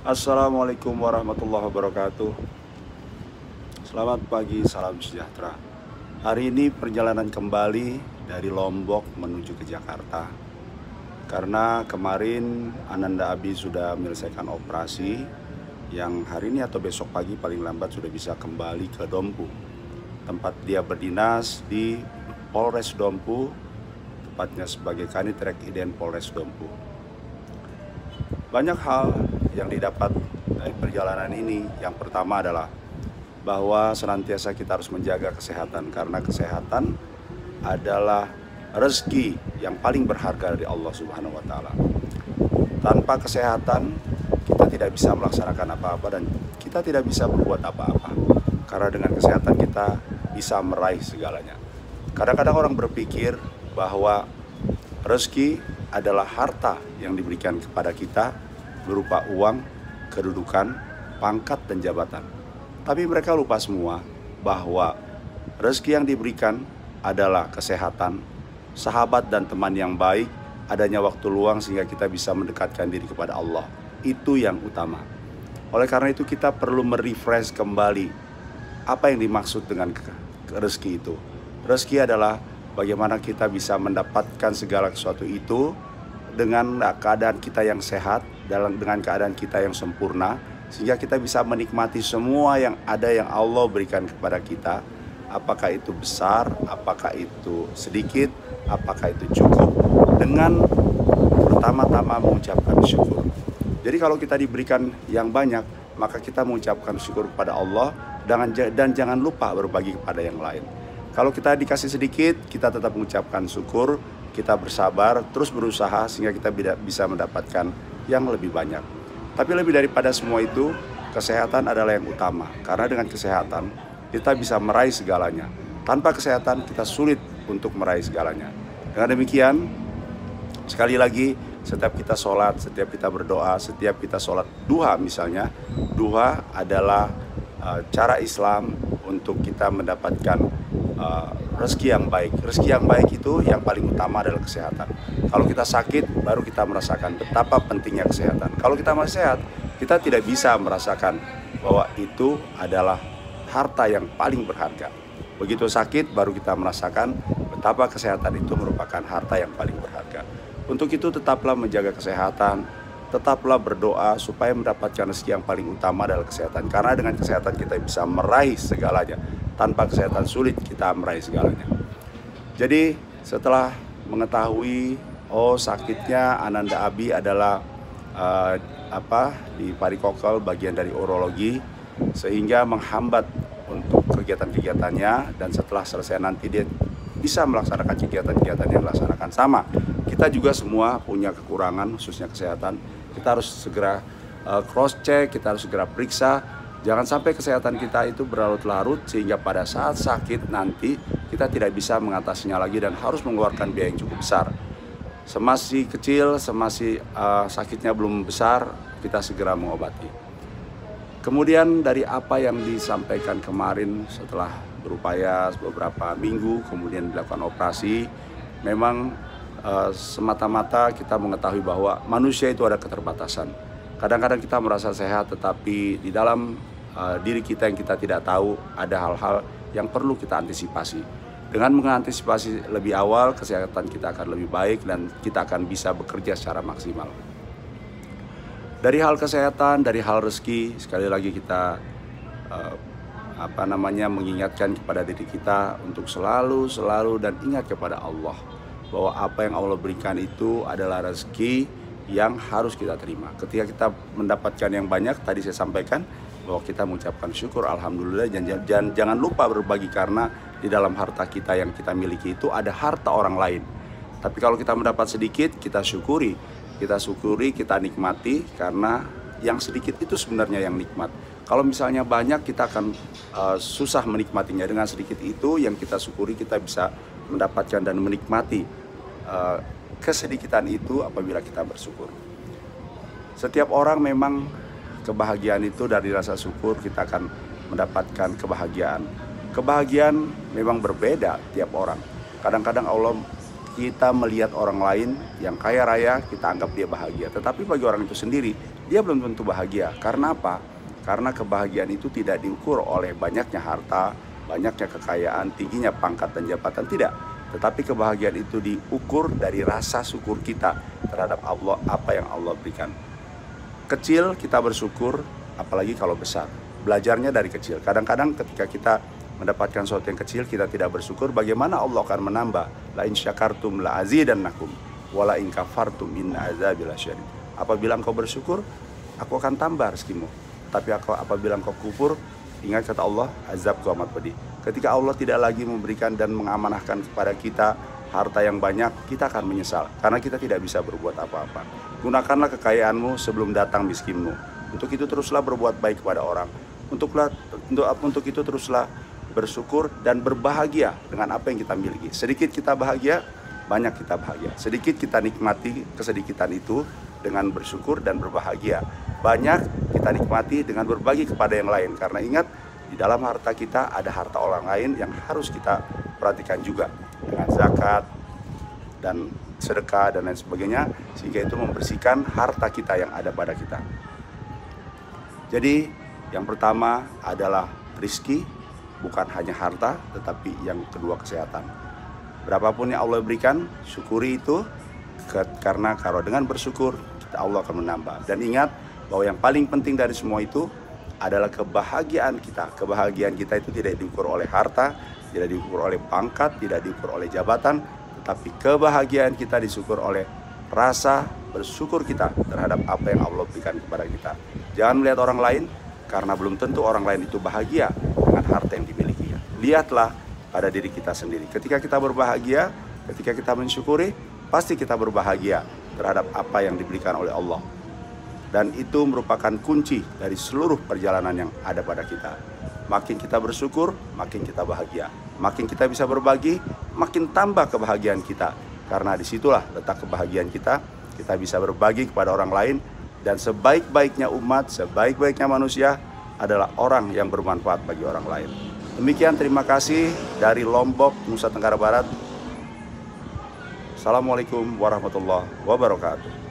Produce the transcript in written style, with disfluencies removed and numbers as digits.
Assalamualaikum warahmatullahi wabarakatuh. Selamat pagi, salam sejahtera. Hari ini perjalanan kembali dari Lombok menuju ke Jakarta. Karena kemarin Ananda Abi sudah menyelesaikan operasi, yang hari ini atau besok pagi paling lambat sudah bisa kembali ke Dompu, tempat dia berdinas di Polres Dompu, tepatnya sebagai Kanitrek Iden Polres Dompu. Banyak hal yang didapat dari perjalanan ini. Yang pertama adalah bahwa senantiasa kita harus menjaga kesehatan, karena kesehatan adalah rezeki yang paling berharga dari Allah Subhanahu wa Ta'ala. Tanpa kesehatan, kita tidak bisa melaksanakan apa-apa dan kita tidak bisa berbuat apa-apa, karena dengan kesehatan kita bisa meraih segalanya. Kadang-kadang orang berpikir bahwa rezeki adalah harta yang diberikan kepada kita berupa uang, kedudukan, pangkat, dan jabatan. Tapi mereka lupa semua bahwa rezeki yang diberikan adalah kesehatan, sahabat dan teman yang baik, adanya waktu luang sehingga kita bisa mendekatkan diri kepada Allah. Itu yang utama. Oleh karena itu kita perlu merefresh kembali apa yang dimaksud dengan rezeki itu. Rezeki adalah bagaimana kita bisa mendapatkan segala sesuatu itu dengan keadaan kita yang sehat, dengan keadaan kita yang sempurna, sehingga kita bisa menikmati semua yang ada yang Allah berikan kepada kita. Apakah itu besar, apakah itu sedikit, apakah itu cukup, dengan pertama-tama mengucapkan syukur. Jadi kalau kita diberikan yang banyak, maka kita mengucapkan syukur kepada Allah dan jangan lupa berbagi kepada yang lain. Kalau kita dikasih sedikit, kita tetap mengucapkan syukur, kita bersabar, terus berusaha sehingga kita bisa mendapatkan yang lebih banyak. Tapi lebih daripada semua itu, kesehatan adalah yang utama. Karena dengan kesehatan, kita bisa meraih segalanya. Tanpa kesehatan, kita sulit untuk meraih segalanya. Dengan demikian, sekali lagi, setiap kita sholat, setiap kita berdoa, setiap kita sholat duha misalnya, duha adalah cara Islam untuk kita mendapatkan rezeki yang baik. Rezeki yang baik itu yang paling utama adalah kesehatan. Kalau kita sakit, baru kita merasakan betapa pentingnya kesehatan. Kalau kita masih sehat, kita tidak bisa merasakan bahwa itu adalah harta yang paling berharga. Begitu sakit, baru kita merasakan betapa kesehatan itu merupakan harta yang paling berharga. Untuk itu tetaplah menjaga kesehatan, tetaplah berdoa supaya mendapatkan rezeki yang paling utama adalah kesehatan. Karena dengan kesehatan kita bisa meraih segalanya. Tanpa kesehatan sulit kita meraih segalanya. Jadi setelah mengetahui sakitnya Ananda Abi adalah di parikokel bagian dari urologi, sehingga menghambat untuk kegiatan-kegiatannya, dan setelah selesai nanti dia bisa melaksanakan kegiatan-kegiatan yang dilaksanakan. Sama, kita juga semua punya kekurangan khususnya kesehatan. Kita harus segera cross check, kita harus segera periksa. Jangan sampai kesehatan kita itu berlarut-larut sehingga pada saat sakit nanti kita tidak bisa mengatasinya lagi dan harus mengeluarkan biaya yang cukup besar. Semasi kecil, semasi sakitnya belum besar, kita segera mengobati. Kemudian dari apa yang disampaikan kemarin setelah berupaya beberapa minggu kemudian dilakukan operasi, memang semata-mata kita mengetahui bahwa manusia itu ada keterbatasan. Kadang-kadang kita merasa sehat, tetapi di dalam diri kita yang kita tidak tahu ada hal-hal yang perlu kita antisipasi. Dengan mengantisipasi lebih awal, kesehatan kita akan lebih baik dan kita akan bisa bekerja secara maksimal. Dari hal kesehatan, dari hal rezeki, sekali lagi kita mengingatkan kepada diri kita untuk selalu dan ingat kepada Allah bahwa apa yang Allah berikan itu adalah rezeki yang harus kita terima. Ketika kita mendapatkan yang banyak, tadi saya sampaikan bahwa kita mengucapkan syukur, alhamdulillah, dan jangan lupa berbagi, karena di dalam harta kita yang kita miliki itu ada harta orang lain. Tapi kalau kita mendapat sedikit, kita syukuri, kita nikmati, karena yang sedikit itu sebenarnya yang nikmat. Kalau misalnya banyak, kita akan susah menikmatinya. Dengan sedikit itu yang kita syukuri, kita bisa mendapatkan dan menikmati kesedikitan itu apabila kita bersyukur. Setiap orang memang kebahagiaan itu dari rasa syukur kita akan mendapatkan kebahagiaan. Kebahagiaan memang berbeda tiap orang. Kadang-kadang kita melihat orang lain yang kaya raya, kita anggap dia bahagia. Tetapi bagi orang itu sendiri, dia belum tentu bahagia. Karena apa? Karena kebahagiaan itu tidak diukur oleh banyaknya harta, banyaknya kekayaan, tingginya pangkat dan jabatan, tidak. Tetapi kebahagiaan itu diukur dari rasa syukur kita terhadap Allah, apa yang Allah berikan. Kecil kita bersyukur, apalagi kalau besar. Belajarnya dari kecil. Kadang-kadang ketika kita mendapatkan sesuatu yang kecil, kita tidak bersyukur, bagaimana Allah akan menambah. La in syakartum la azidannakum wa la in kafartum inna azabi lasyadid. Apabila engkau bersyukur, aku akan tambah rezekimu. Tapi apabila engkau kufur, ingat kata Allah, azabku amat pedih. Ketika Allah tidak lagi memberikan dan mengamanahkan kepada kita harta yang banyak, kita akan menyesal karena kita tidak bisa berbuat apa-apa. Gunakanlah kekayaanmu sebelum datang miskinmu. Untuk itu teruslah berbuat baik kepada orang. Untuk itu teruslah bersyukur dan berbahagia dengan apa yang kita miliki. Sedikit kita bahagia, banyak kita bahagia. Sedikit kita nikmati kesedikitan itu dengan bersyukur dan berbahagia. Banyak kita nikmati dengan berbagi kepada yang lain. Karena ingat, di dalam harta kita ada harta orang lain yang harus kita perhatikan juga. Dengan zakat dan sedekah dan lain sebagainya. Sehingga itu membersihkan harta kita yang ada pada kita. Jadi yang pertama adalah rizki, bukan hanya harta, tetapi yang kedua kesehatan. Berapapun yang Allah berikan, syukuri itu, karena kalau dengan bersyukur, Allah akan menambah. Dan ingat bahwa yang paling penting dari semua itu adalah kebahagiaan kita. Kebahagiaan kita itu tidak diukur oleh harta, tidak diukur oleh pangkat, tidak diukur oleh jabatan, tetapi kebahagiaan kita disyukur oleh rasa bersyukur kita terhadap apa yang Allah berikan kepada kita. Jangan melihat orang lain, karena belum tentu orang lain itu bahagia dengan harta yang dimilikinya. Lihatlah pada diri kita sendiri. Ketika kita berbahagia, ketika kita mensyukuri, pasti kita berbahagia terhadap apa yang diberikan oleh Allah. Dan itu merupakan kunci dari seluruh perjalanan yang ada pada kita. Makin kita bersyukur, makin kita bahagia. Makin kita bisa berbagi, makin tambah kebahagiaan kita. Karena disitulah letak kebahagiaan kita. Kita bisa berbagi kepada orang lain. Dan sebaik-baiknya umat, sebaik-baiknya manusia adalah orang yang bermanfaat bagi orang lain. Demikian, terima kasih dari Lombok, Nusa Tenggara Barat. Assalamualaikum warahmatullahi wabarakatuh.